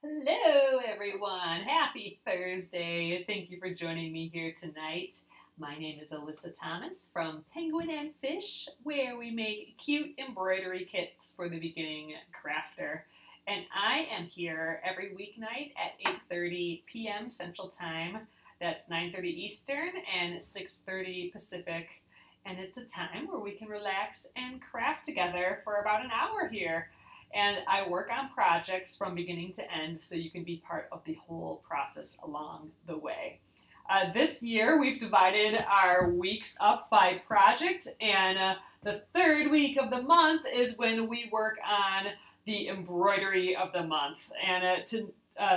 Hello, everyone. Happy Thursday. Thank you for joining me here tonight. My name is Alyssa Thomas from Penguin and Fish, where we make cute embroidery kits for the beginning crafter. And I am here every weeknight at 8:30 p.m. Central Time. That's 9:30 Eastern and 6:30 Pacific. And it's a time where we can relax and craft together for about an hour here. And I work on projects from beginning to end so you can be part of the whole process along the way. This year we've divided our weeks up by project, and the third week of the month is when we work on the embroidery of the month. And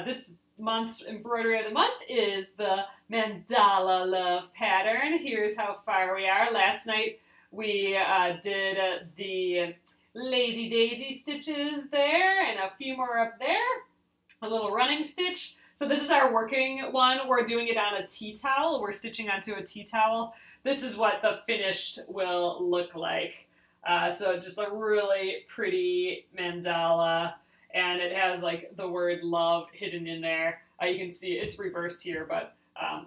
this month's embroidery of the month is the Mandala Love pattern. Here's how far we are. Last night we did the lazy daisy stitches there and a few more up there, a little running stitch. So this is our working one. We're doing it on a tea towel. We're stitching onto a tea towel. This is what the finished will look like. So just a really pretty mandala, and it has like the word love hidden in there. You can see it's reversed here, but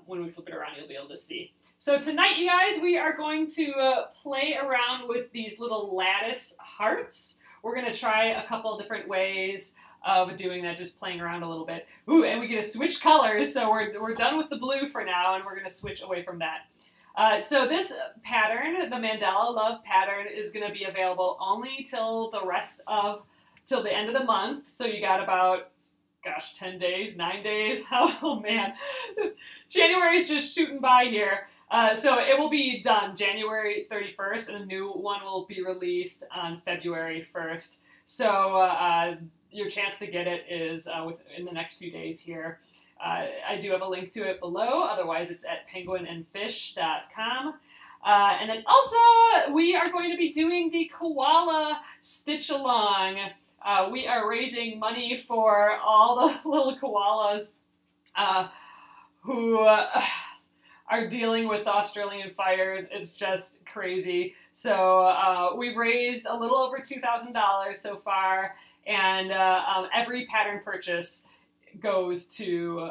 when we flip it around, you'll be able to see. So tonight, you guys, we are going to play around with these little lattice hearts. We're going to try a couple different ways of doing that, just playing around a little bit. Ooh, and we get to switch colors, so we're done with the blue for now, and we're going to switch away from that. So this pattern, the Mandala Love pattern, is going to be available only till the end of the month. So you got about, gosh, 10 days, 9 days. Oh man, January's just shooting by here. So it will be done January 31st, and a new one will be released on February 1st. So your chance to get it is in the next few days here. I do have a link to it below. Otherwise, it's at penguinandfish.com. And then also, we are going to be doing the Koala Stitch Along. We are raising money for all the little koalas who are dealing with Australian fires. It's just crazy. So we've raised a little over $2,000 so far, and every pattern purchase goes to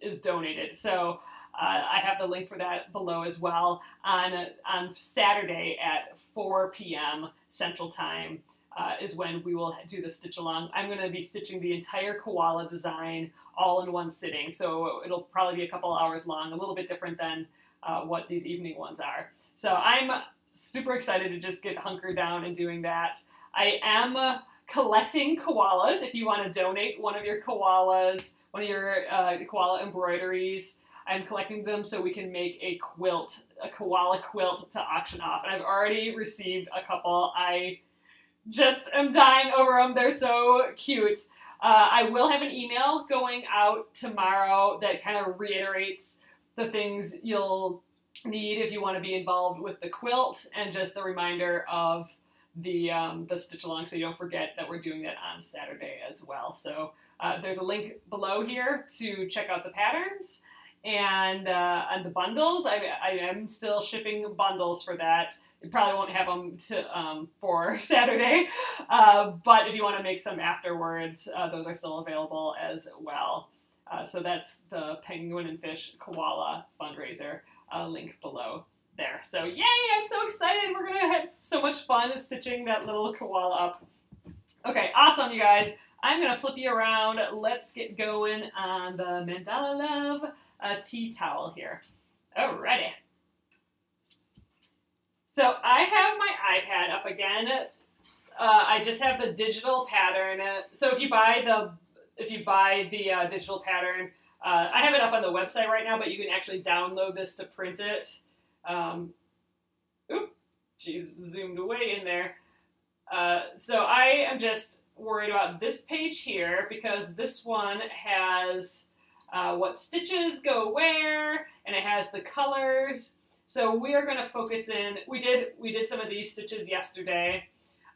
is donated. So I have the link for that below as well. On Saturday at 4 p.m. Central Time is when we will do the stitch along. I'm going to be stitching the entire koala design all in one sitting, so it'll probably be a couple hours long, a little bit different than what these evening ones are. So I'm super excited to just get hunkered down and doing that. I am collecting koalas. If you want to donate one of your koalas, one of your koala embroideries, I'm collecting them so we can make a quilt, a koala quilt to auction off. And I've already received a couple. I just am dying over them. They're so cute. I will have an email going out tomorrow that kind of reiterates the things you'll need if you want to be involved with the quilt, and just a reminder of the stitch along, so you don't forget that we're doing that on Saturday as well. So there's a link below here to check out the patterns and the bundles. I am still shipping bundles for that. You probably won't have them for Saturday, but if you want to make some afterwards, those are still available as well. So that's the Penguin and Fish Koala fundraiser link below there. So yay, I'm so excited. We're going to have so much fun stitching that little koala up. Okay, awesome, you guys. I'm going to flip you around. Let's get going on the Mandala Love tea towel here. Alrighty. So I have my iPad up again. I just have the digital pattern. So if you buy the digital pattern, I have it up on the website right now, but you can actually download this to print it. Oop, geez, zoomed way in there. So I am just worried about this page here, because this one has what stitches go where, and it has the colors. So we are going to focus in, we did some of these stitches yesterday.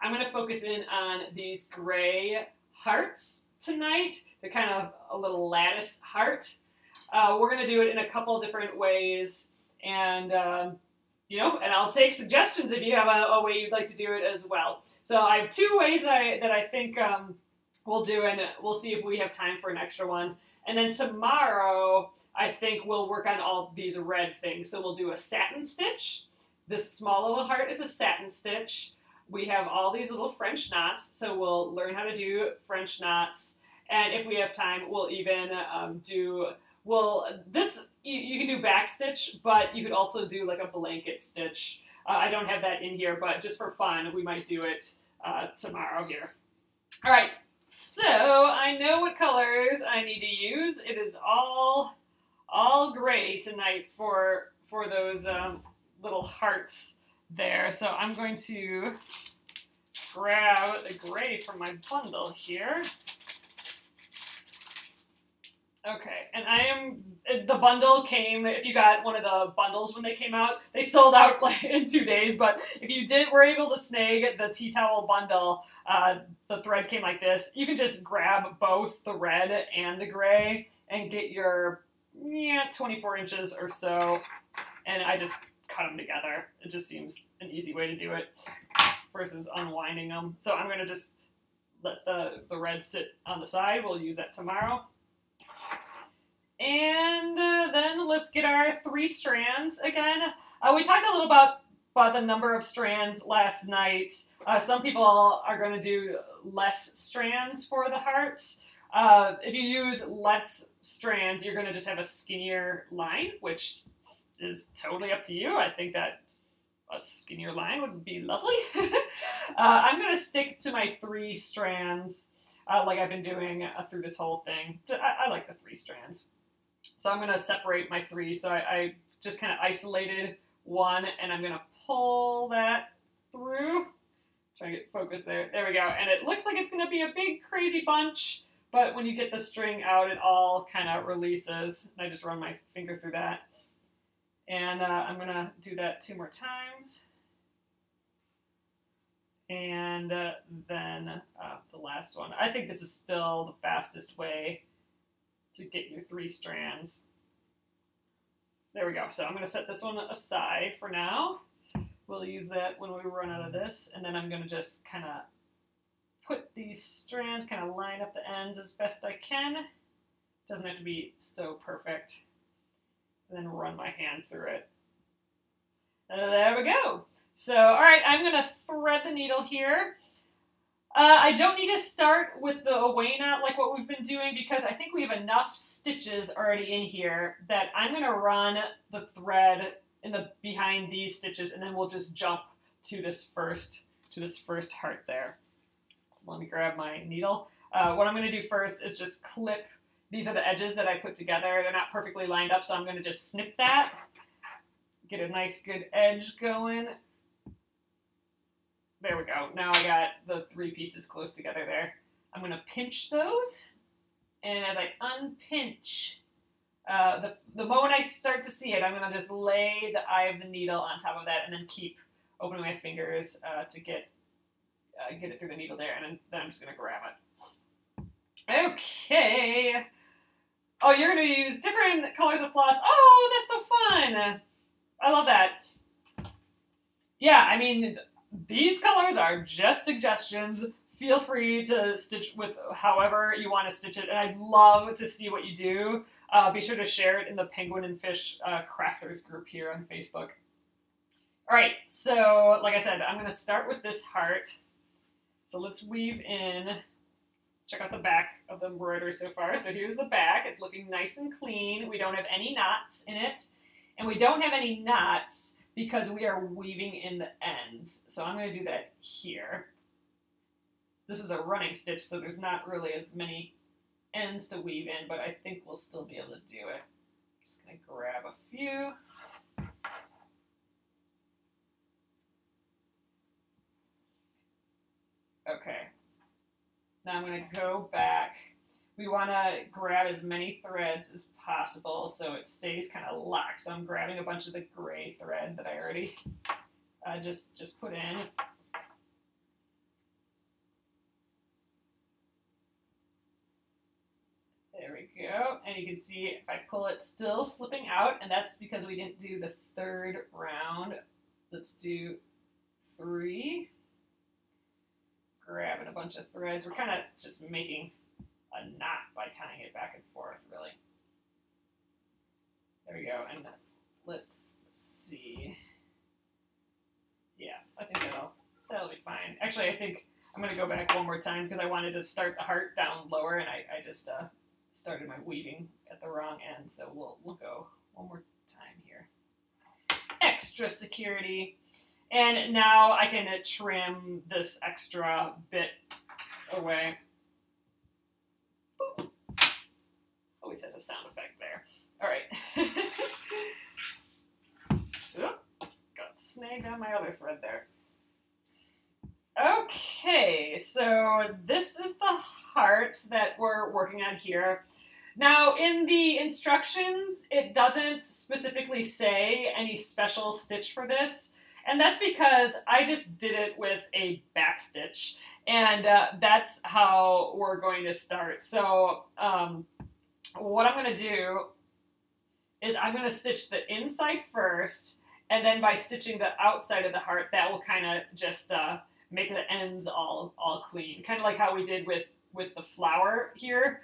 I'm going to focus in on these gray hearts tonight. They're kind of a little lattice heart. We're going to do it in a couple different ways, and and I'll take suggestions if you have a way you'd like to do it as well. So I have two ways that I think we'll do, and we'll see if we have time for an extra one. And then tomorrow, I think we'll work on all these red things. So we'll do a satin stitch. This small little heart is a satin stitch. We have all these little French knots, so we'll learn how to do French knots. And if we have time, we'll even you can do back stitch, but you could also do like a blanket stitch. I don't have that in here, but just for fun, we might do it tomorrow here. All right, so I know what colors I need to use. It is all gray tonight for those little hearts there. So I'm going to grab the gray from my bundle here. Okay, and the bundle came, if you got one of the bundles when they came out, they sold out like in 2 days, but if you were able to snag the tea towel bundle, the thread came like this. You can just grab both the red and the gray and get your 24 inches or so, and I just cut them together. It just seems an easy way to do it versus unwinding them. So I'm going to just let the red sit on the side. We'll use that tomorrow. And then let's get our 3 strands again. We talked a little about the number of strands last night. Some people are going to do less strands for the hearts. If you use less strands, you're going to just have a skinnier line, which is totally up to you. I think that a skinnier line would be lovely. I'm going to stick to my 3 strands like I've been doing through this whole thing. I like the 3 strands. So I'm going to separate my 3. So I just kind of isolated one, and I'm going to pull that through. Try to get focus there. There we go. And it looks like it's going to be a big, crazy bunch, but when you get the string out, it all kind of releases. I just run my finger through that. And I'm going to do that 2 more times. And then the last one. I think this is still the fastest way to get your 3 strands. There we go. So I'm going to set this one aside for now. We'll use that when we run out of this. And then I'm going to just kind of put these strands, kind of line up the ends as best I can. Doesn't have to be so perfect. And then run my hand through it. And there we go. So, all right, I'm going to thread the needle here. I don't need to start with the away knot like what we've been doing because I think we have enough stitches already in here that I'm going to run the thread behind these stitches, and then we'll just jump to this first heart there. So let me grab my needle. What I'm going to do first is just clip. These are the edges that I put together. They're not perfectly lined up, so I'm going to just snip that. Get a nice good edge going. There we go. Now I got the 3 pieces close together there. I'm going to pinch those. And as I unpinch, the moment I start to see it, I'm going to just lay the eye of the needle on top of that and then keep opening my fingers to get it through the needle there. And then I'm just going to grab it. Okay. Oh, you're going to use different colors of floss. Oh, that's so fun. I love that. Yeah, I mean, these colors are just suggestions. Feel free to stitch with however you want to stitch it, and I'd love to see what you do. Be sure to share it in the Penguin and Fish Crafters group here on Facebook. All right, so like I said, I'm going to start with this heart. So let's weave in. Check out the back of the embroidery so far. So here's the back. It's looking nice and clean. We don't have any knots in it, and we don't have any knots because we are weaving in the ends. So I'm going to do that here. This is a running stitch, so there's not really as many ends to weave in, but I think we'll still be able to do it. Just going to grab a few. Okay. Now I'm going to go back. We want to grab as many threads as possible so it stays kind of locked. So I'm grabbing a bunch of the gray thread that I already just put in. There we go. And you can see if I pull it, still slipping out, and that's because we didn't do the 3rd round. Let's do 3. grabbing a bunch of threads. We're kind of just making a knot by tying it back and forth, really. There we go, and let's see. Yeah, I think that'll be fine. Actually, I think I'm going to go back one more time because I wanted to start the heart down lower, and I just started my weaving at the wrong end, so we'll go one more time here. Extra security. And now I can trim this extra bit away. Boop. Always has a sound effect there. All right. Oop, got snagged on my other thread there. Okay, so this is the heart that we're working on here. Now, in the instructions, it doesn't specifically say any special stitch for this, and that's because I just did it with a back stitch, and that's how we're going to start. So what I'm going to do is I'm going to stitch the inside first, and then by stitching the outside of the heart, that will kind of just make the ends all clean, kind of like how we did with the flower here.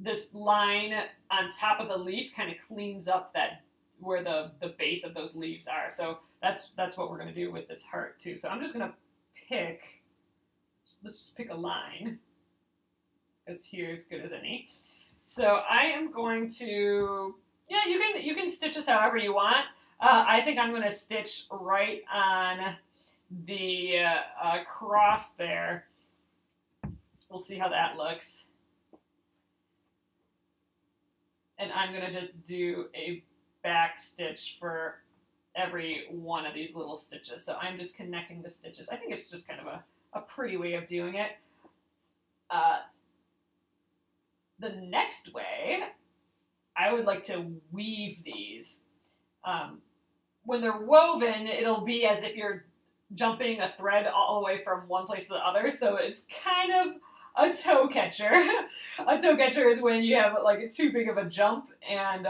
This line on top of the leaf kind of cleans up that where the base of those leaves are. So that's what we're going to do with this heart too. So I'm just going to let's just pick a line, because here's good as any. So I am going to, yeah, you can stitch this however you want. I think I'm going to stitch right on the cross there. We'll see how that looks. And I'm going to just do a back stitch for every one of these little stitches. So I'm just connecting the stitches. I think it's just kind of a pretty way of doing it. The next way, I would like to weave these. When they're woven, it'll be as if you're jumping a thread all the way from one place to the other. So it's kind of a toe catcher. A toe catcher is when you have like too big of a jump and,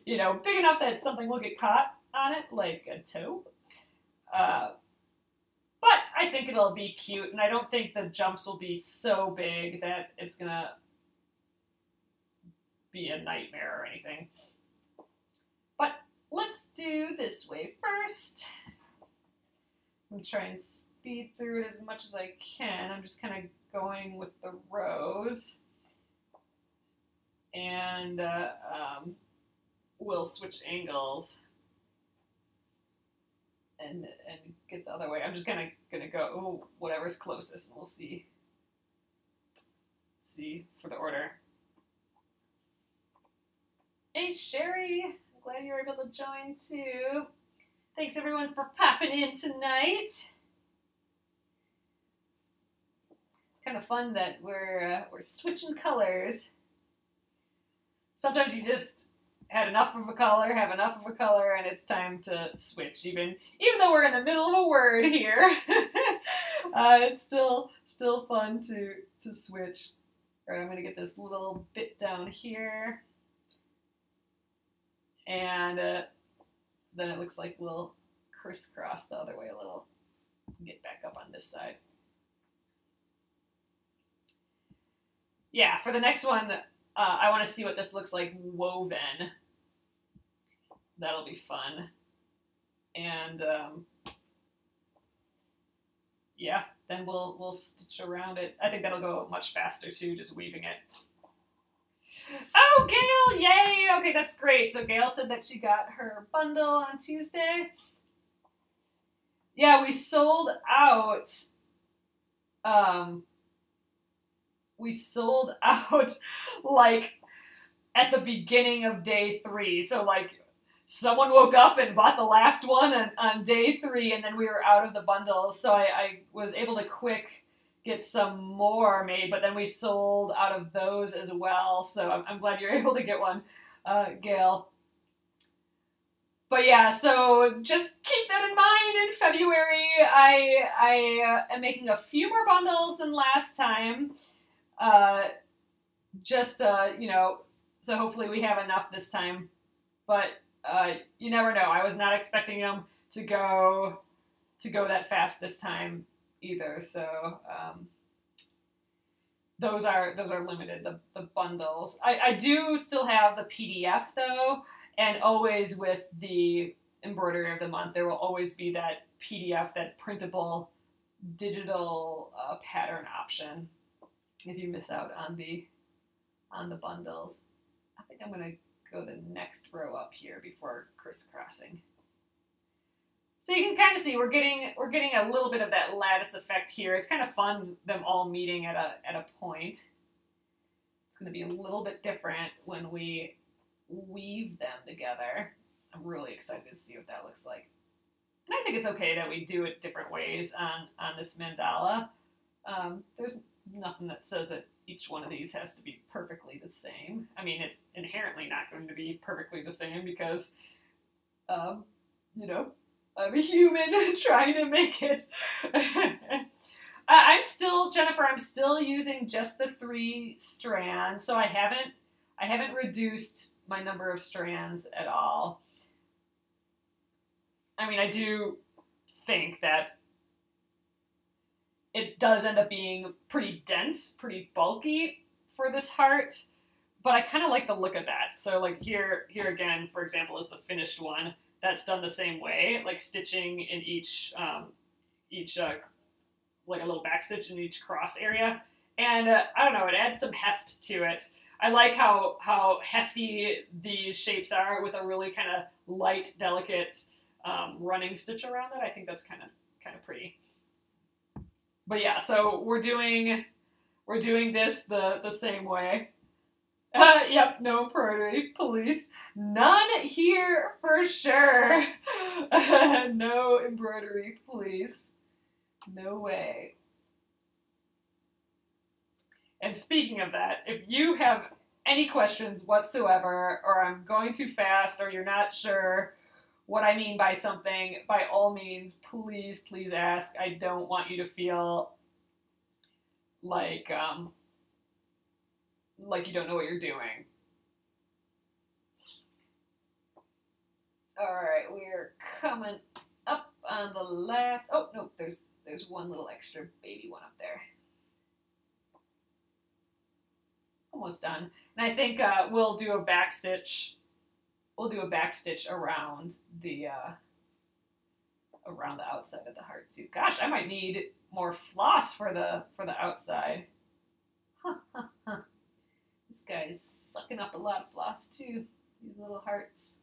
you know, big enough that something will get caught on it, like a toe. But I think it'll be cute, and I don't think the jumps will be so big that it's gonna be a nightmare or anything. But let's do this way first. I'm gonna try and speed through it as much as I can. I'm just kind of going with the rows, and we'll switch angles and get the other way. I'm just gonna go whatever's closest, and we'll see for the order. Hey Sherry, I'm glad you're able to join too. Thanks everyone for popping in tonight. It's kind of fun that we're switching colors. Sometimes you just had enough of a color, have enough of a color, and it's time to switch. Even though we're in the middle of a word here, it's still fun to switch. All right, I'm gonna get this little bit down here, and then it looks like we'll crisscross the other way a little. Get back up on this side. Yeah, for the next one, I want to see what this looks like woven. That'll be fun. And yeah, then we'll stitch around it. I think that'll go much faster too, just weaving it. Oh, Gail, yay! Okay, that's great. So Gail said that she got her bundle on Tuesday. Yeah, we sold out. Like at the beginning of day 3. So like someone woke up and bought the last one on day 3, and then we were out of the bundles. So I was able to get some more made, but then we sold out of those as well. So I'm glad you're able to get one, Gail. But yeah, so just keep that in mind. In February, I am making a few more bundles than last time. You know, so hopefully we have enough this time. But you never know. I was not expecting them to go that fast this time. either. So those are limited, the bundles. I do still have the PDF though, and always with the embroidery of the month, there will always be that PDF, that printable digital pattern option if you miss out on the bundles. I think I'm gonna go the next row up here before crisscrossing. So you can kind of see we're getting a little bit of that lattice effect here. It's kind of fun them all meeting at a point. It's going to be a little bit different when we weave them together. I'm really excited to see what that looks like. And I think it's okay that we do it different ways on this mandala. There's nothing that says that each one of these has to be perfectly the same. I mean, it's inherently not going to be perfectly the same because, you know, I'm a human trying to make it. I'm still, Jennifer, I'm still using just the 3 strands, so I haven't reduced my number of strands at all. I mean, I do think that it does end up being pretty dense, pretty bulky for this heart, but I kind of like the look of that. So like here again, for example, is the finished one. That's done the same way, like stitching in each like a little back stitch in each cross area. And I don't know, it adds some heft to it. I like how hefty these shapes are with a really kind of light, delicate running stitch around it. I think that's kind of pretty. But yeah, so we're doing this the same way. Yep, no embroidery police. None here for sure. No embroidery police. No way. And speaking of that, if you have any questions whatsoever, or I'm going too fast, or you're not sure what I mean by something, by all means, please ask. I don't want you to feel like you don't know what you're doing. All right, we're coming up on the last. Oh no, there's one little extra baby one up there. Almost done, and I think we'll do a back stitch. We'll do a back stitch around the outside of the heart too. Gosh, I might need more floss for the outside. This guy's sucking up a lot of floss too. These little hearts.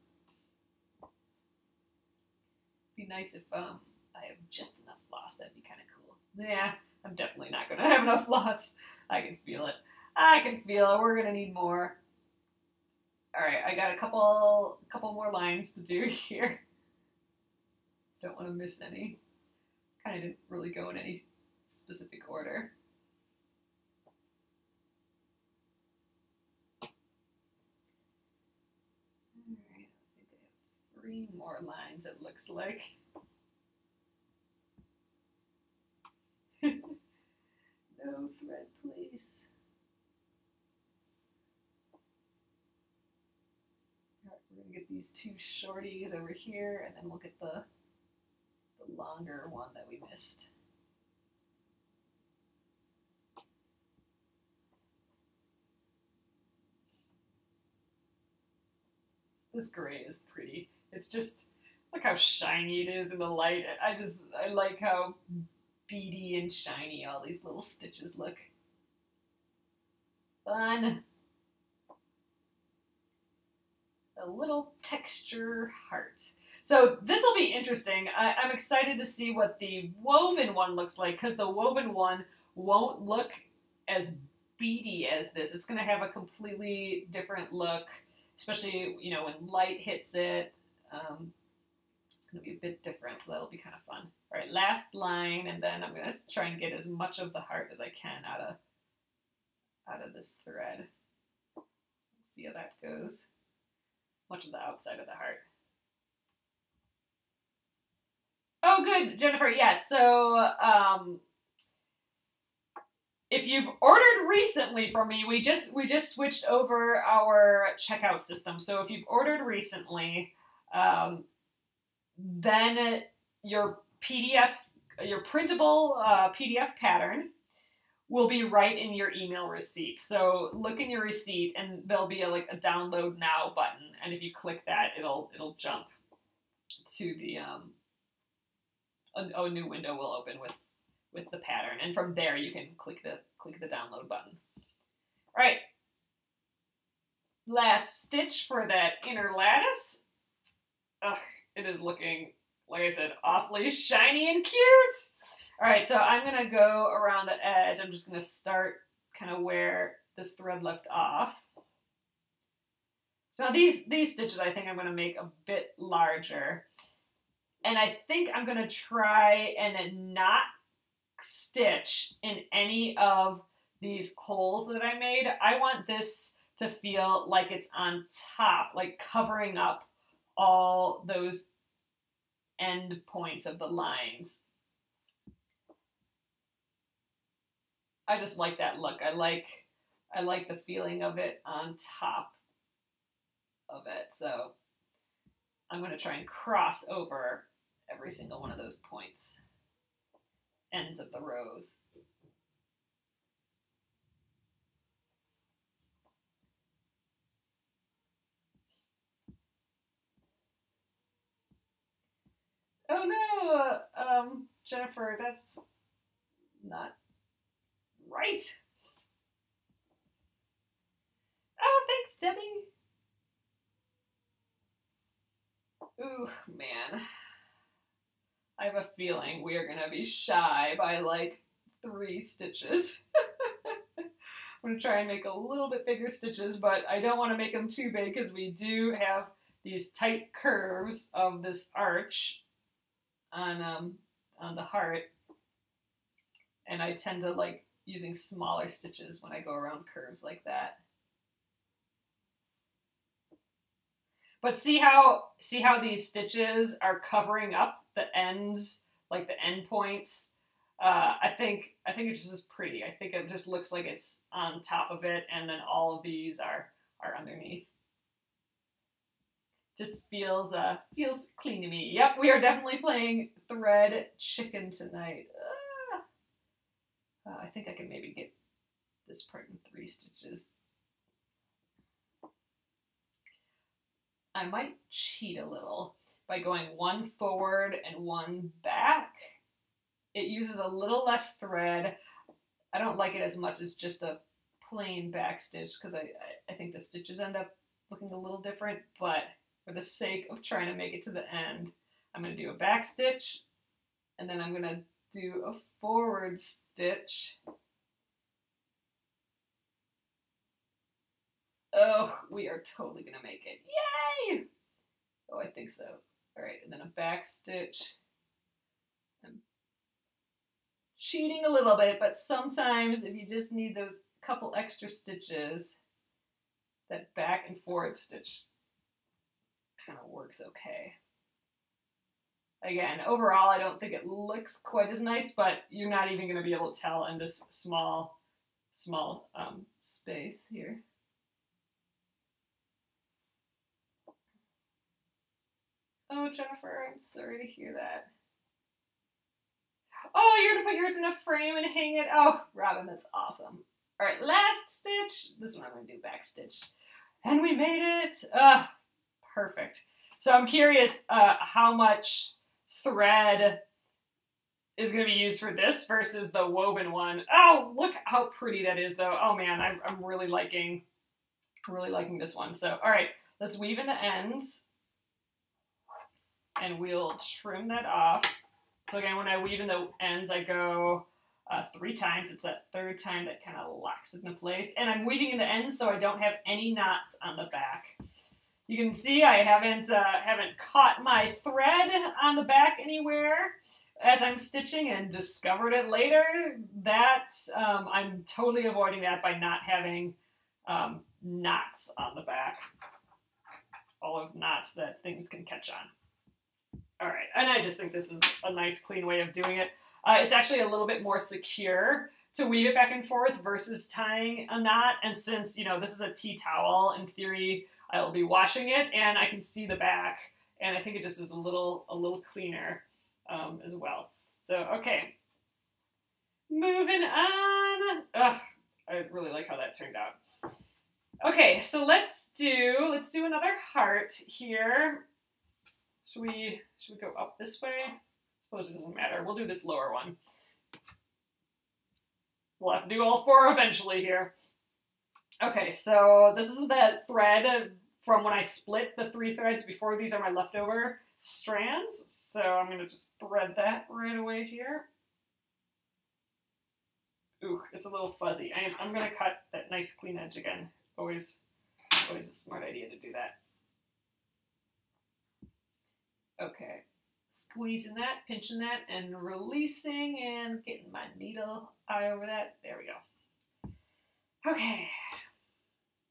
Be nice if I have just enough floss. That'd be kind of cool. Yeah, I'm definitely not gonna have enough floss. I can feel it. I can feel it. We're gonna need more. All right, I got a couple more lines to do here. Don't want to miss any. Kind of didn't really go in any specific order. All right, I think I have 3 more lines, it looks like. No thread, please. All right, we're gonna get these 2 shorties over here, and then we'll get the longer one that we missed. This gray is pretty. It's just, look how shiny it is in the light. I like how beady and shiny all these little stitches look. Fun. A little texture heart. So this will be interesting. I'm excited to see what the woven one looks like, because the woven one won't look as beady as this. It's going to have a completely different look, especially, you know, when light hits it. It's going to be a bit different, so that'll be kind of fun. All right, last line, and then I'm going to try and get as much of the heart as I can out of this thread. Let's see how that goes. Much of the outside of the heart. Oh, good, Jennifer. Yes. So, if you've ordered recently from me, we just switched over our checkout system. So, if you've ordered recently, then your PDF your printable PDF pattern will be right in your email receipt. So look in your receipt and there'll be like a download now button. And if you click that, it'll jump to the, a new window will open with the pattern. And from there you can click the download button. All right. Last stitch for that inner lattice. Ugh, it is looking, like I said, awfully shiny and cute. All right, so I'm gonna go around the edge. I'm just gonna start kind of where this thread left off. So these stitches I think I'm gonna make a bit larger. And I think I'm gonna try and not stitch in any of these holes that I made. I want this to feel like it's on top, like covering up all those end points of the lines. I just like that look. I like the feeling of it on top of it. So I'm going to try and cross over every single one of those points, ends of the rows. Oh no, Jennifer, that's not right. Oh, thanks, Debbie. Ooh, man. I have a feeling we are gonna be shy by like 3 stitches. I'm gonna try and make a little bit bigger stitches, but I don't want to make them too big because we do have these tight curves of this arch on the heart, and I tend to like using smaller stitches when I go around curves like that. But see how these stitches are covering up the ends, like the end points. I think it just is pretty. I think it just looks like it's on top of it, and then all of these are underneath. Just feels clean to me. Yep, we are definitely playing thread chicken tonight. I think I can maybe get this part in 3 stitches. I might cheat a little by going 1 forward and 1 back. It uses a little less thread. I don't like it as much as just a plain back stitch because I think the stitches end up looking a little different, but for the sake of trying to make it to the end, I'm going to do a back stitch, and then I'm going to do a forward stitch. Oh, we are totally going to make it. Yay! Oh, I think so. All right, and then a back stitch. I'm cheating a little bit, but sometimes if you just need those couple extra stitches, that back and forward stitch kind of works okay. Again, overall, I don't think it looks quite as nice, but you're not even going to be able to tell in this small space here. Oh, Jennifer, I'm sorry to hear that. Oh, you're going to put yours in a frame and hang it. Oh, Robin, that's awesome. All right, last stitch. This one I'm going to do back stitch. And we made it. Perfect. So I'm curious how much thread is going to be used for this versus the woven one. Oh, look how pretty that is, though. Oh man, I'm really liking this one. So, all right, let's weave in the ends, and we'll trim that off. So again, when I weave in the ends, I go 3 times. It's that 3rd time that kind of locks it into place, and I'm weaving in the ends so I don't have any knots on the back. You can see I haven't caught my thread on the back anywhere as I'm stitching and discovered it later. That I'm totally avoiding that by not having knots on the back. All those knots that things can catch on. All right, and I just think this is a nice, clean way of doing it. It's actually a little bit more secure to weave it back and forth versus tying a knot. And since, you know, this is a tea towel, in theory, I'll be washing it and I can see the back, and I think it just is a little cleaner as well. So, okay. Moving on. Ugh, I really like how that turned out. Okay, so let's do another heart here. Should we go up this way? I suppose it doesn't matter. We'll do this lower one. We'll have to do all four eventually here. Okay, so this is that thread from when I split the 3 threads before. These are my leftover strands. So I'm going to just thread that right away here. Ooh, it's a little fuzzy. I'm going to cut that nice clean edge again. Always a smart idea to do that. Okay, squeezing that, pinching that, and releasing, and getting my needle eye over that. There we go. Okay,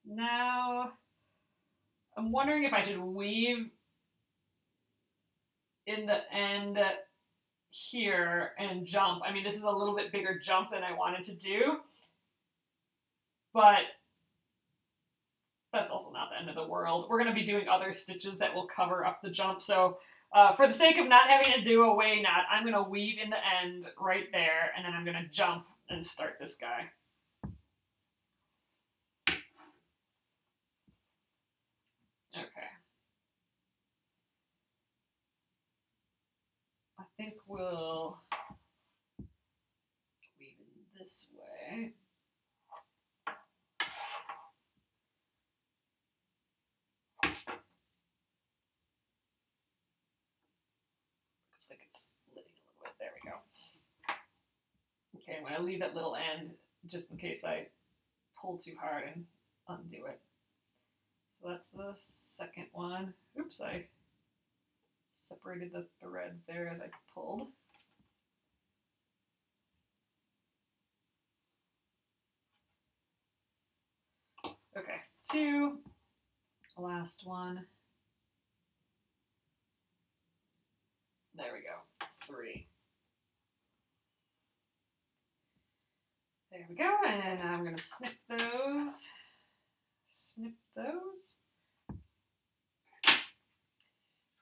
now I'm wondering if I should weave in the end here and jump. I mean, this is a little bit bigger jump than I wanted to do, but that's also not the end of the world. We're going to be doing other stitches that will cover up the jump, so for the sake of not having to do a way knot, I'm going to weave in the end right there, and then I'm going to jump and start this guy. Okay. I think we'll weave in this way. Looks like it's splitting a little bit. There we go. Okay, I'm going to leave that little end just in case I pull too hard and undo it. So that's the second one. Oops, I separated the threads there as I pulled. Okay, 2, last one. There we go, 3. There we go, and I'm going to snip those. Snip those.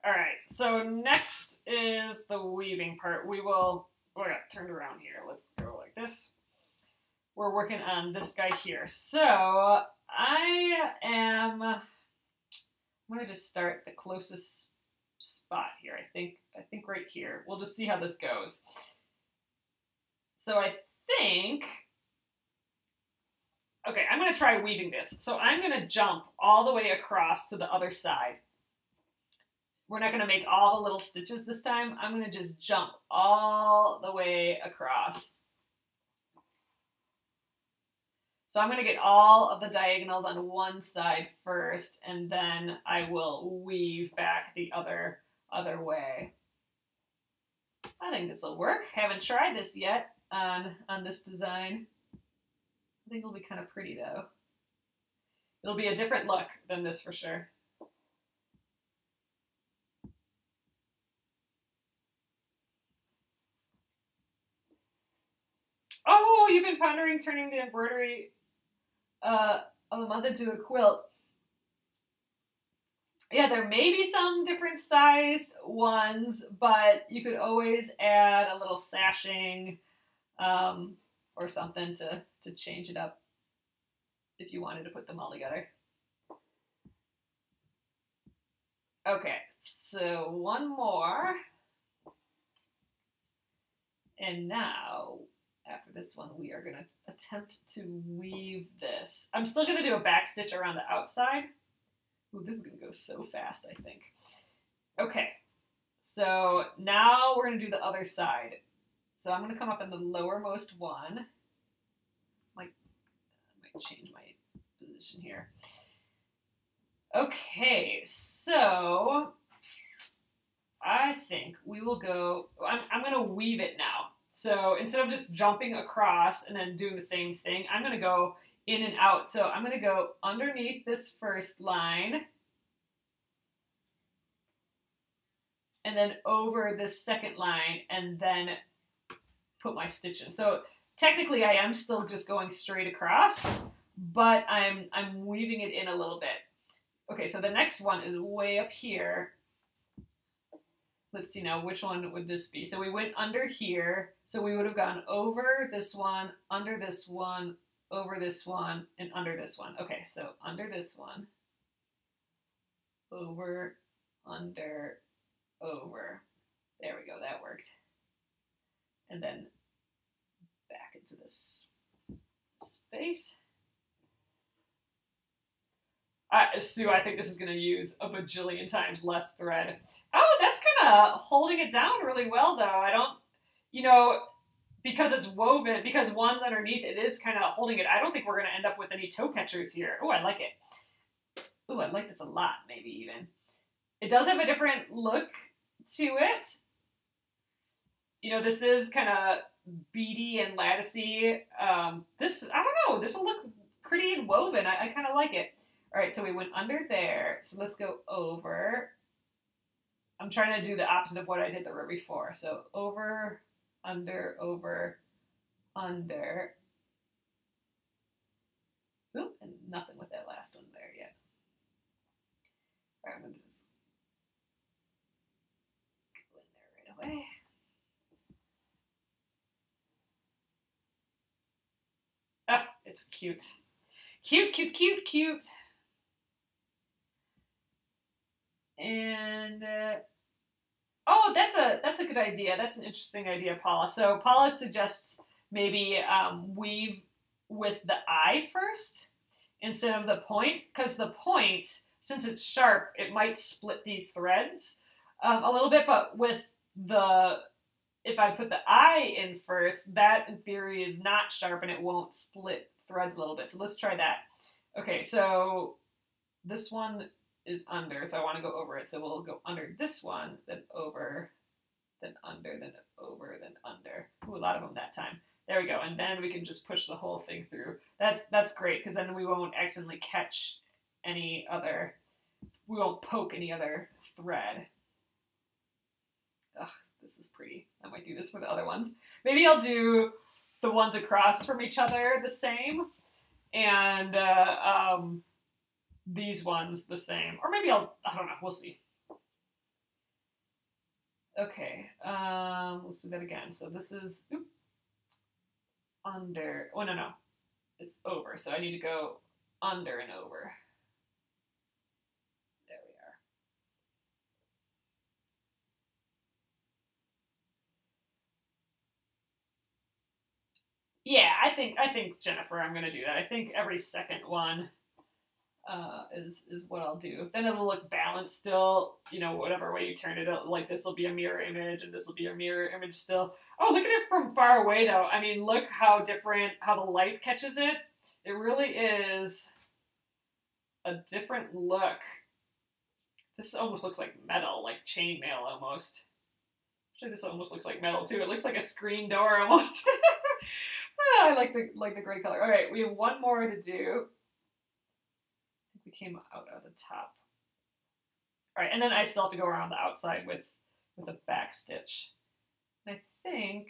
All right, so next is the weaving part. Oh, I got turned around here. Let's go like this. We're working on this guy here. So I'm going to just start the closest spot here. I think right here. We'll just see how this goes. So I think, okay, I'm going to try weaving this. So I'm going to jump all the way across to the other side. We're not going to make all the little stitches this time. I'm going to just jump all the way across. So I'm going to get all of the diagonals on one side first, and then I will weave back the other way. I think this will work. Haven't tried this yet on this design. I think it'll be kind of pretty though. It'll be a different look than this for sure. Oh, you've been pondering turning the embroidery of the month into a quilt. Yeah, there may be some different size ones, but you could always add a little sashing or something to change it up if you wanted to put them all together. Okay, so one more. And now, after this one, we are going to attempt to weave this. I'm still going to do a back stitch around the outside. Ooh, this is going to go so fast, I think. Okay, so now we're going to do the other side. So I'm going to come up in the lowermost one. I might change my position here. Okay, so I think we will go, I'm going to weave it now. So instead of just jumping across and then doing the same thing, I'm going to go in and out. So I'm going to go underneath this first line and then over this second line and then put my stitch in. So technically I am still just going straight across, but I'm weaving it in a little bit. Okay, so the next one is way up here. let's see now, which one would this be? So we went under here, so we would have gone over this one, under this one, over this one, and under this one. Okay, so under this one, over, under, over. There we go, that worked. And then back into this space. Sue, I think this is going to use a bajillion times less thread. Oh, that's kind of holding it down really well, though. I don't, you know, because it's woven, because one's underneath, it is kind of holding it. I don't think we're going to end up with any toe catchers here. Oh, I like it. Oh, I like this a lot, maybe even. It does have a different look to it. You know, this is kind of beady and latticey. This, I don't know, this will look pretty and woven. I kind of like it. All right, so we went under there. So let's go over. I'm trying to do the opposite of what I did the row before. So over, under, over, under. Oop, and nothing with that last one there yet. All right, I'm going to just go in there right away. Ah, it's cute. Cute, cute, cute, cute. And oh, that's a good idea. That's an interesting idea, Paula. So Paula suggests maybe weave with the eye first instead of the point, because the point, since it's sharp, it might split these threads a little bit. But with if I put the eye in first, that in theory is not sharp and it won't split threads a little bit. So let's try that. Okay, so this one is under, so I want to go over it. So we'll go under this one, then over, then under, then over, then under. Ooh, a lot of them that time. There we go. And then we can just push the whole thing through. That's great, because then we won't accidentally catch any other, we won't poke any other thread. Ugh, this is pretty. I might do this for the other ones. Maybe I'll do the ones across from each other the same, and these ones the same. Or maybe I don't know, we'll see. Okay, let's do that again. So this is under, oh no, it's over. So I need to go under and over. There we are. Yeah, I think Jennifer, I'm gonna do that. I think every second one is what I'll do. Then it'll look balanced still, you know, whatever way you turn it out. Like this will be a mirror image and this will be a mirror image still. Oh, look at it from far away though. I mean, look how different, how the light catches it. It really is a different look. This almost looks like metal, like chainmail almost. Actually, this almost looks like metal too. It looks like a screen door almost. I like the gray color. All right, we have one more to do. I think we came out of the top. All right, and then I still have to go around the outside with a back stitch. And I think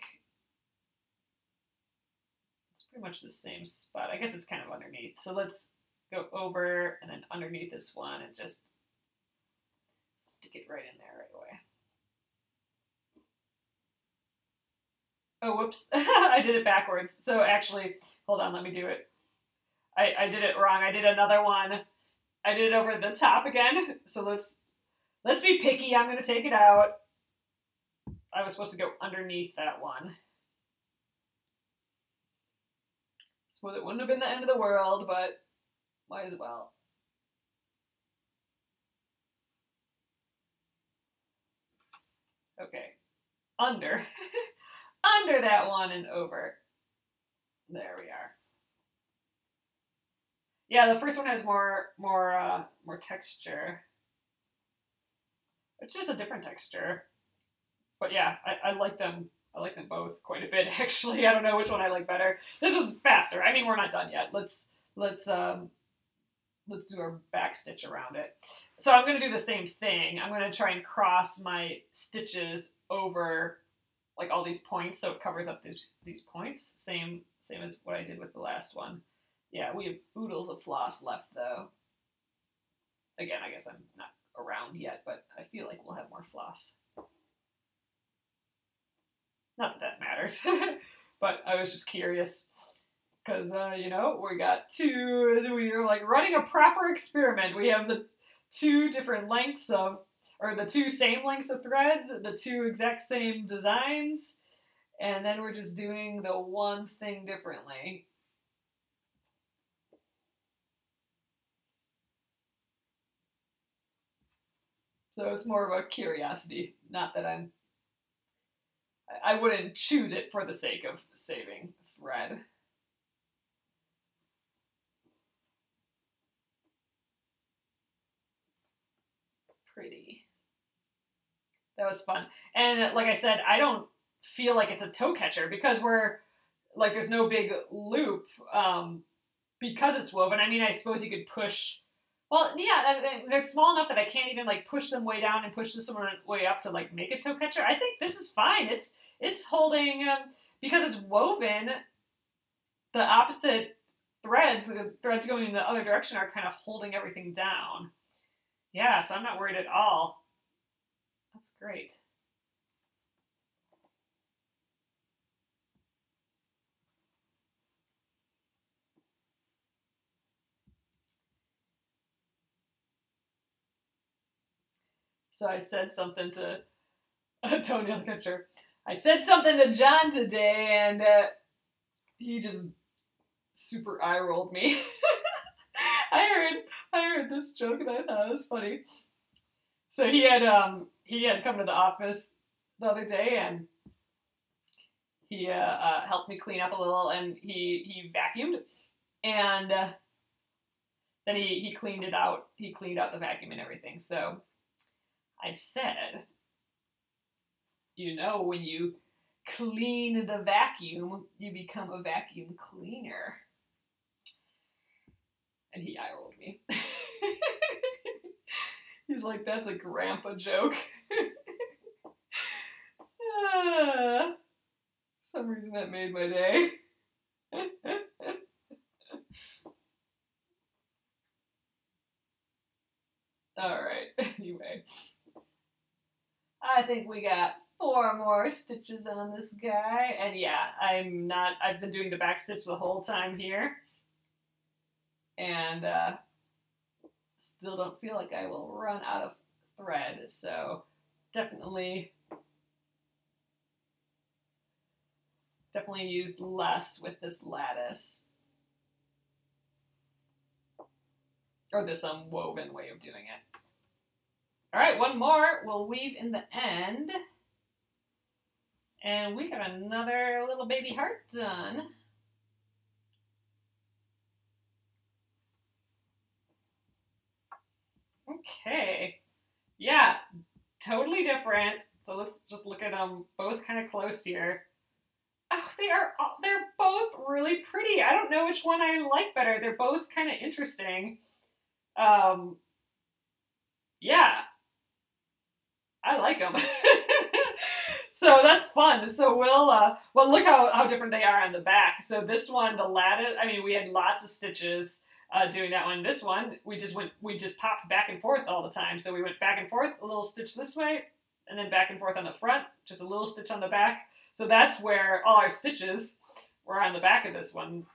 it's pretty much the same spot. I guess it's kind of underneath. So let's go over and then underneath this one and just stick it right in there right away. Oh, whoops. I did it backwards. So actually, hold on, let me do it. I did it wrong. I did another one. I did it over the top again. So let's be picky. I'm going to take it out. I was supposed to go underneath that one. So it wouldn't have been the end of the world, but might as well. Okay. Under. Under that one and over. There we are. Yeah, the first one has more texture. It's just a different texture. But yeah, I like them. I like them both quite a bit actually. I don't know which one I like better. This is faster. I mean, we're not done yet. Let's do our back stitch around it. So I'm going to do the same thing. I'm going to try and cross my stitches over like all these points so it covers up these points. Same as what I did with the last one. Yeah, we have oodles of floss left though. Again, I guess I'm not around yet, but I feel like we'll have more floss. Not that that matters, but I was just curious. Because, you know, we are like running a proper experiment. We have the two different lengths of, or the two same lengths of thread, the two exact same designs, and then we're just doing the one thing differently. So it's more of a curiosity, not that I wouldn't choose it for the sake of saving thread. Pretty. That was fun. And like I said, I don't feel like it's a toe catcher because we're like there's no big loop because it's woven. I mean, I suppose you could push. Well, yeah, they're small enough that I can't even like push them way down and push this one way up to like make a toe catcher. I think this is fine. It's holding because it's woven. The opposite threads, the threads going in the other direction, are kind of holding everything down. Yeah, so I'm not worried at all. That's great. So I said something to a toenail catcher. I said something to John today, and he just super eye rolled me. I heard this joke and I thought it was funny. So he had come to the office the other day and he helped me clean up a little and he vacuumed and then he cleaned it out. He cleaned out the vacuum and everything. So I said, you know, when you clean the vacuum, you become a vacuum cleaner. And he eye rolled me. He's like, that's a grandpa joke. For some reason that made my day. Alright, anyway. I think we got 4 more stitches on this guy. And yeah, I've been doing the back stitch the whole time here. And still don't feel like I will run out of thread. So definitely used less with this lattice. Or this woven way of doing it. All right, one more. We'll weave in the end. And we got another little baby heart done. Okay. Yeah, totally different. So let's just look at them both kind of close here. Oh, they're both really pretty. I don't know which one I like better. They're both kind of interesting. Yeah. I like them. So that's fun. So well, look how different they are on the back. So this one, the lattice, I mean, we had lots of stitches doing that one. This one, we just popped back and forth all the time. So we went back and forth, a little stitch this way, and then back and forth on the front, just a little stitch on the back. So that's where all our stitches were on the back of this one.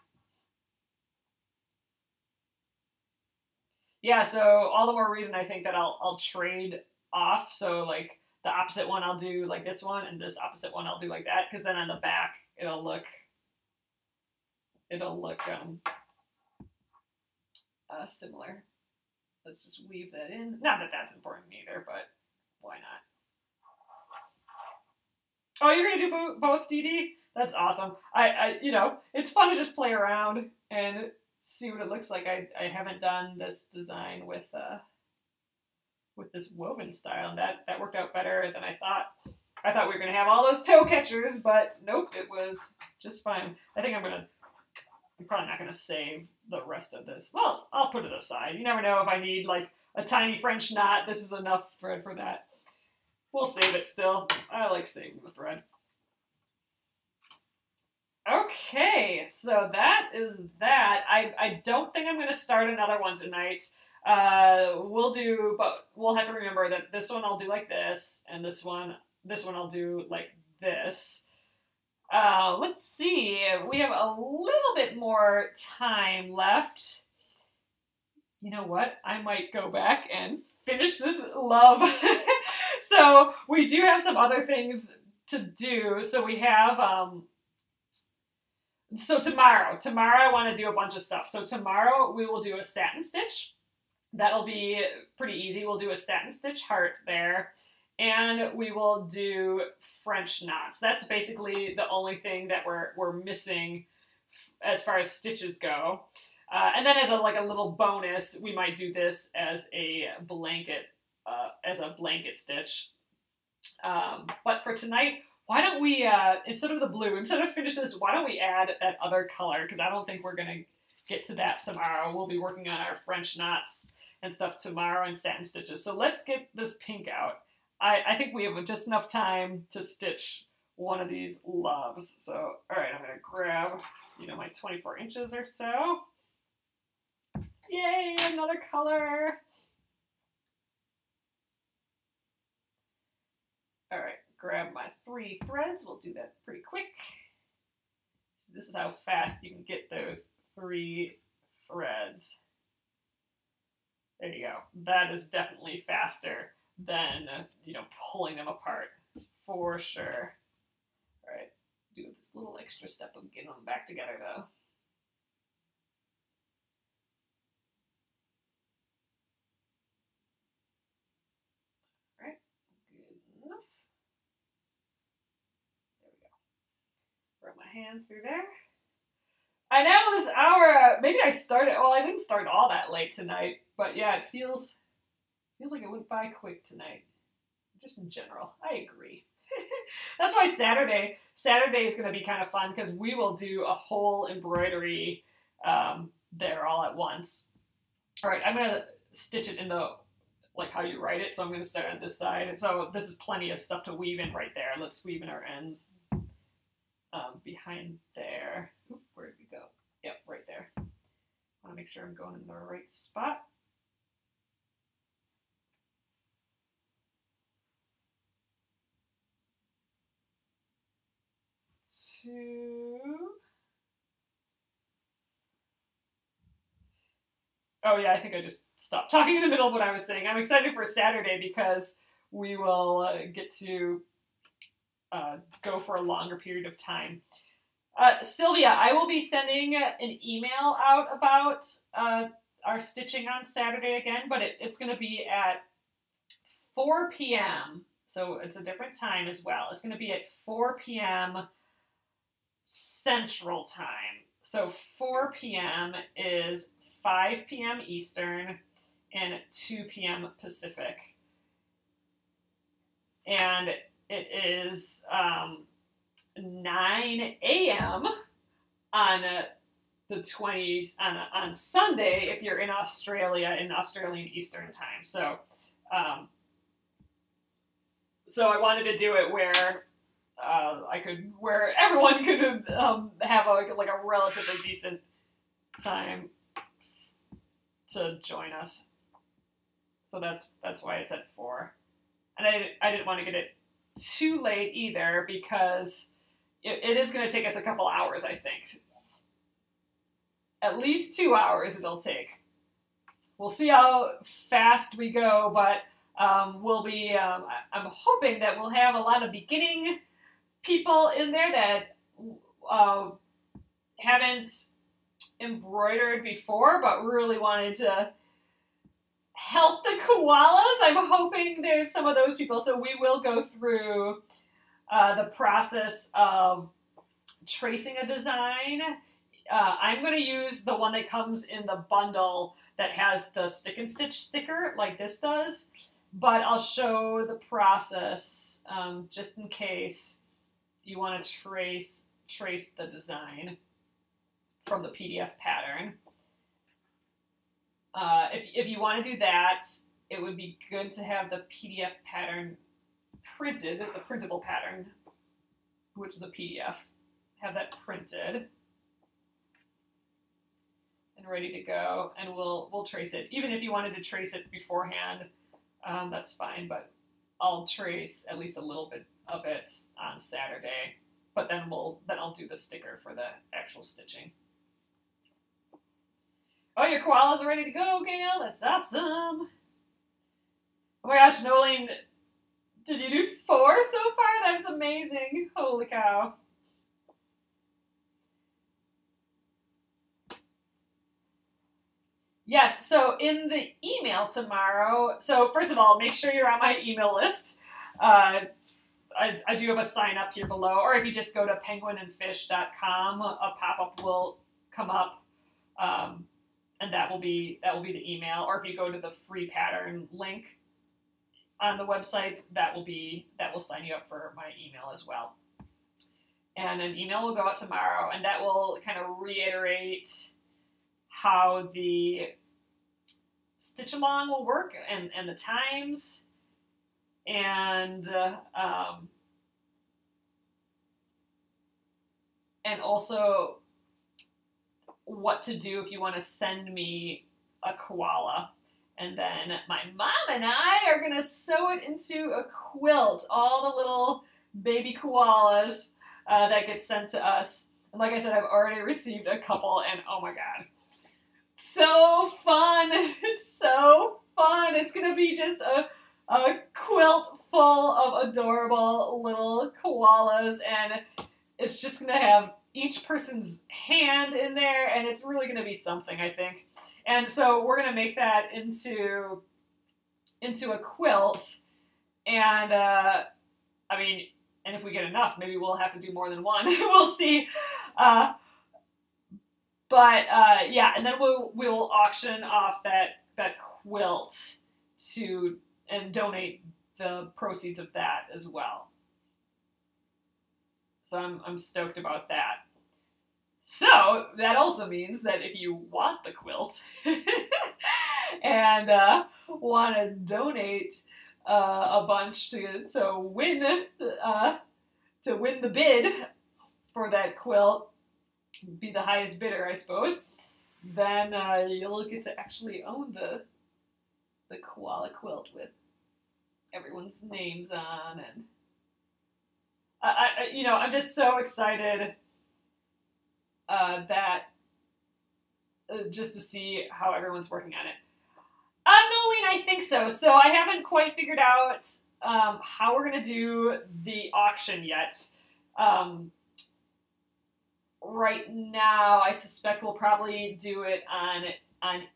Yeah, so all the more reason I think that I'll trade off. So like the opposite one I'll do like this one, and this opposite one I'll do like that, because then on the back it'll look similar. Let's just weave that in. Not that that's important either, but why not? Oh, you're gonna do both, Dee Dee? That's awesome. I you know, it's fun to just play around and see what it looks like. I haven't done this design with this woven style, and that worked out better than I thought. I thought we were gonna have all those toe catchers, but nope, it was just fine. I think I'm probably not gonna save the rest of this. Well, I'll put it aside. You never know if I need like a tiny French knot. This is enough thread for that. We'll save it still. I like saving the thread. Okay, so that is that. I don't think I'm going to start another one tonight. But we'll have to remember that this one I'll do like this, and this one I'll do like this. Let's see. We have a little bit more time left. You know what? I might go back and finish this love. So we do have some other things to do. So we have, so tomorrow I want to do a bunch of stuff. So tomorrow we will do a satin stitch. That'll be pretty easy. We'll do a satin stitch heart there. And we will do French knots. That's basically the only thing that we're missing as far as stitches go. And then as a little bonus, we might do this as a blanket stitch. But for tonight, why don't we, instead of the blue, instead of finish this, why don't we add that other color? Because I don't think we're going to get to that tomorrow. We'll be working on our French knots and stuff tomorrow and satin stitches. So let's get this pink out. I think we have just enough time to stitch one of these loves. So, all right, I'm going to grab, my 24 inches or so. Yay, another color. All right, grab my 3 threads. We'll do that pretty quick. So this is how fast you can get those 3 threads. There you go. That is definitely faster than, pulling them apart for sure. All right, do this little extra step of getting them back together though. All right, good enough. There we go. Run my hand through there. I know this hour, maybe I started, well, I didn't start all that late tonight, but yeah, it feels like it went by quick tonight. Just in general, I agree. That's why Saturday is going to be kind of fun because we will do a whole embroidery there all at once. All right, I'm going to stitch it in the, like how you write it. So I'm going to start on this side. So this is plenty of stuff to weave in right there. Let's weave in our ends behind there. Oop, where did we go? Yep, right there. I want to make sure I'm going in the right spot. Oh yeah, I think I just stopped talking in the middle of what I was saying. I'm excited for Saturday because we will get to go for a longer period of time. Sylvia, I will be sending an email out about our stitching on Saturday again, but it's going to be at 4 p.m. So it's a different time as well. It's going to be at 4 p.m. Central Time. So 4 p.m. is 5 p.m. Eastern and 2 p.m. Pacific. And it is 9 a.m. on the 20s on Sunday if you're in Australia in Australian Eastern Time. So so I wanted to do it where where everyone could have a relatively decent time to join us. So that's why it's at 4. And I didn't want to get it too late either because it is going to take us a couple hours, I think. At least 2 hours it'll take. We'll see how fast we go, but we'll be, I'm hoping that we'll have a lot of beginning people in there that haven't embroidered before, but really wanted to help the koalas. I'm hoping there's some of those people. So we will go through the process of tracing a design. I'm going to use the one that comes in the bundle that has the stick and stitch sticker like this does, but I'll show the process just in case you want to trace the design from the PDF pattern. If you want to do that, it would be good to have the PDF pattern printed, the printable pattern, which is a PDF. Have that printed and ready to go, and we'll trace it. Even if you wanted to trace it beforehand, that's fine, but I'll trace at least a little bit of it on Saturday. but then I'll do the sticker for the actual stitching. Oh, your koalas are ready to go, Gail. That's awesome. Oh my gosh, Nolene, did you do 4 so far? That's amazing. Holy cow. Yes, so in the email tomorrow, so first of all, make sure you're on my email list. I do have a sign up here below, or if you just go to penguinandfish.com, a pop-up will come up, and that will be the email. Or if you go to the free pattern link on the website, that will sign you up for my email as well. And an email will go out tomorrow, and that will kind of reiterate how the stitch along will work and the times, and also what to do if you want to send me a koala. And then my mom and I are gonna sew it into a quilt, all the little baby koalas that get sent to us. And like I said, I've already received a couple, and oh my god, so fun! It's so fun! It's gonna be just a quilt full of adorable little koalas, and it's just gonna have each person's hand in there, and it's really gonna be something, I think. And so we're gonna make that into a quilt, and I mean, and if we get enough, maybe we'll have to do more than one. We'll see. But yeah, and then we'll auction off that quilt and donate the proceeds of that as well. So I'm stoked about that. So that also means that if you want the quilt and want to donate a bunch to win the bid for that quilt, be the highest bidder, I suppose, then you'll get to actually own the koala quilt with everyone's names on, and I'm just so excited that just to see how everyone's working on it. Nolene, I think so. So I haven't quite figured out how we're gonna do the auction yet. Right now, I suspect we'll probably do it on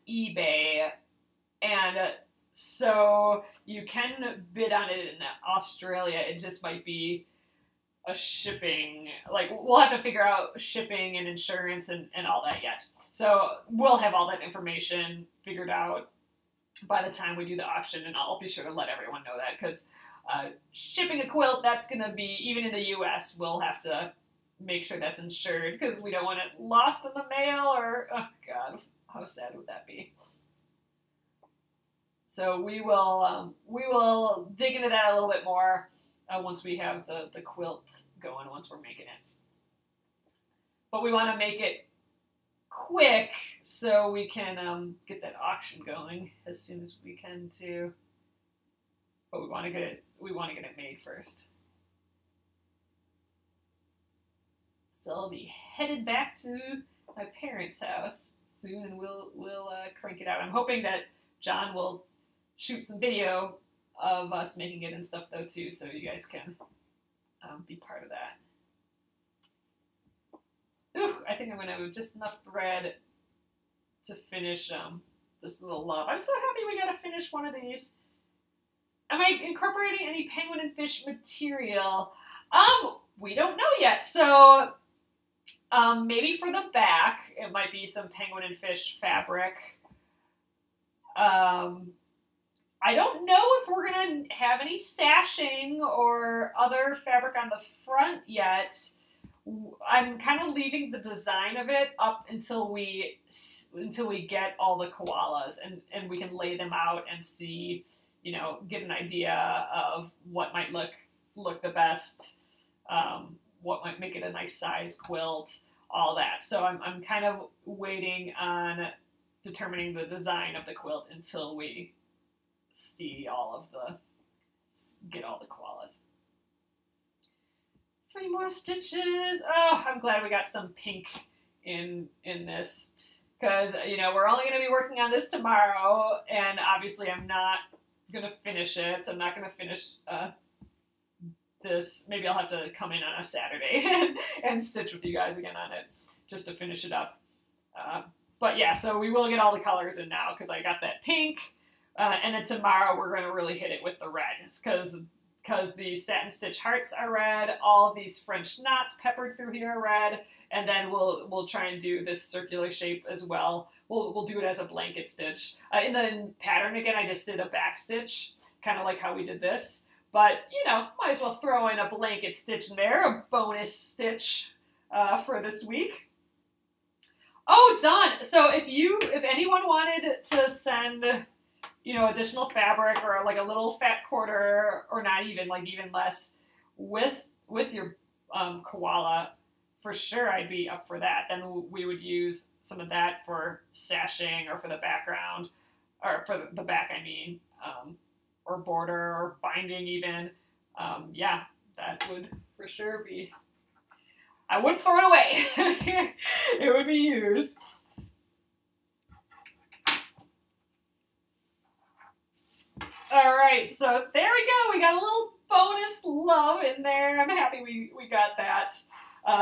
eBay, and so you can bid on it in Australia. It just might be a shipping, like we'll have to figure out shipping and insurance and all that yet. So we'll have all that information figured out by the time we do the auction, and I'll be sure to let everyone know that, because shipping a quilt, that's going to be, even in the US, we'll have to make sure that's insured, because we don't want it lost in the mail, or, oh god, how sad would that be? So we will dig into that a little bit more once we have the quilt going, once we're making it. But we want to make it quick so we can get that auction going as soon as we can too. But we want to get it made first. So I'll be headed back to my parents' house soon, and we'll crank it out. I'm hoping that John will shoot some video of us making it and stuff though too, so you guys can be part of that. Ooh, I think I'm gonna have just enough thread to finish this little love. I'm so happy we got to finish one of these. Am I incorporating any penguin and fish material? We don't know yet. So maybe for the back, it might be some penguin and fish fabric. I don't know if we're going to have any sashing or other fabric on the front yet. I'm kind of leaving the design of it up until we get all the koalas, and we can lay them out and see, get an idea of what might look the best, what might make it a nice size quilt, all that. So I'm kind of waiting on determining the design of the quilt until we get all the koalas. 3 more stitches. Oh, I'm glad we got some pink in this, because, you know, we're only going to be working on this tomorrow, and obviously I'm not going to finish it. So I'm not going to finish this. Maybe I'll have to come in on a Saturday and stitch with you guys again on it, just to finish it up. But yeah, so we will get all the colors in now, because I got that pink, and then tomorrow we're going to really hit it with the reds, because the satin stitch hearts are red, all of these French knots peppered through here are red, and then we'll try and do this circular shape as well. We'll do it as a blanket stitch. In the pattern, again, I just did a back stitch, kind of like how we did this. But, you know, might as well throw in a blanket stitch in there, a bonus stitch for this week. Oh, done! So if anyone wanted to send, you know, additional fabric or like a little fat quarter, or not even, like even less, with your koala, for sure I'd be up for that. Then we would use some of that for sashing, or for the background, or for the back, I mean, or border, or binding even. Yeah, that would for sure be, I wouldn't throw it away. It would be used. All right, so there we go. We got a little bonus love in there. I'm happy we got that.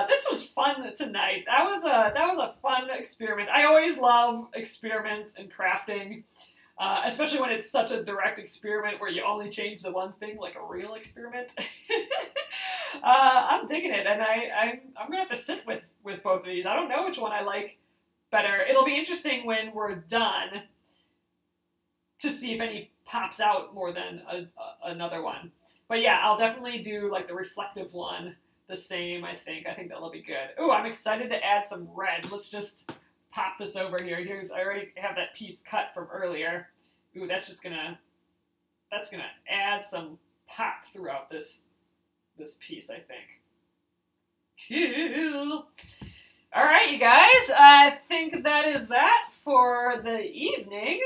This was fun tonight. That was a fun experiment. I always love experiments in crafting, especially when it's such a direct experiment where you only change the one thing, like a real experiment. I'm digging it, and I'm gonna have to sit with both of these. I don't know which one I like better. It'll be interesting when we're done to see if any pops out more than another one. But yeah, I'll definitely do like the reflective one the same, I think. I think that'll be good. Ooh, I'm excited to add some red. Let's just pop this over here. I already have that piece cut from earlier. Ooh, that's gonna add some pop throughout this piece, I think. Cool. All right, you guys, I think that is that for the evening.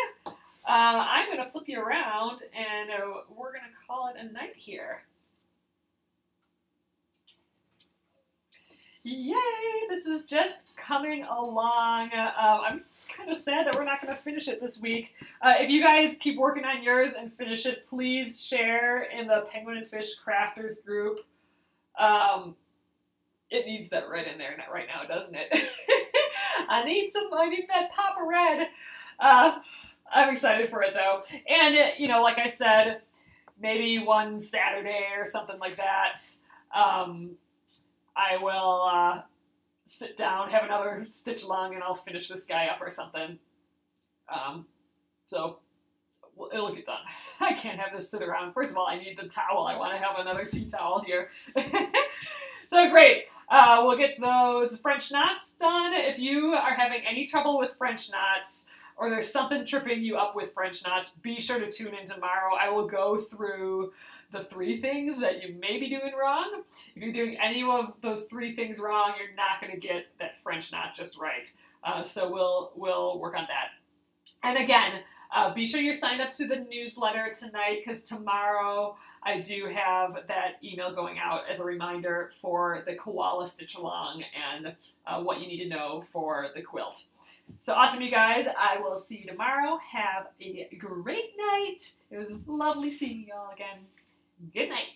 I'm going to flip you around, and we're going to call it a night here. Yay! This is just coming along. I'm just kind of sad that we're not going to finish it this week. If you guys keep working on yours and finish it, please share in the Penguin and Fish Crafters group. It needs that red in there right now, doesn't it? I need that pop of red. I'm excited for it, though. And, you know, like I said, maybe one Saturday or something like that, I will sit down, have another stitch along, and I'll finish this guy up or something. So it'll get done. I can't have this sit around. First of all, I need the towel. I want to have another tea towel here. So great. We'll get those French knots done. If you are having any trouble with French knots, or there's something tripping you up with French knots, be sure to tune in tomorrow. I will go through the 3 things that you may be doing wrong. If you're doing any of those 3 things wrong, you're not going to get that French knot just right. So we'll work on that. And again, be sure you're signed up to the newsletter tonight, because tomorrow I do have that email going out as a reminder for the koala stitch along and what you need to know for the quilt. So awesome, you guys. I will see you tomorrow. Have a great night. It was lovely seeing you all again. Good night.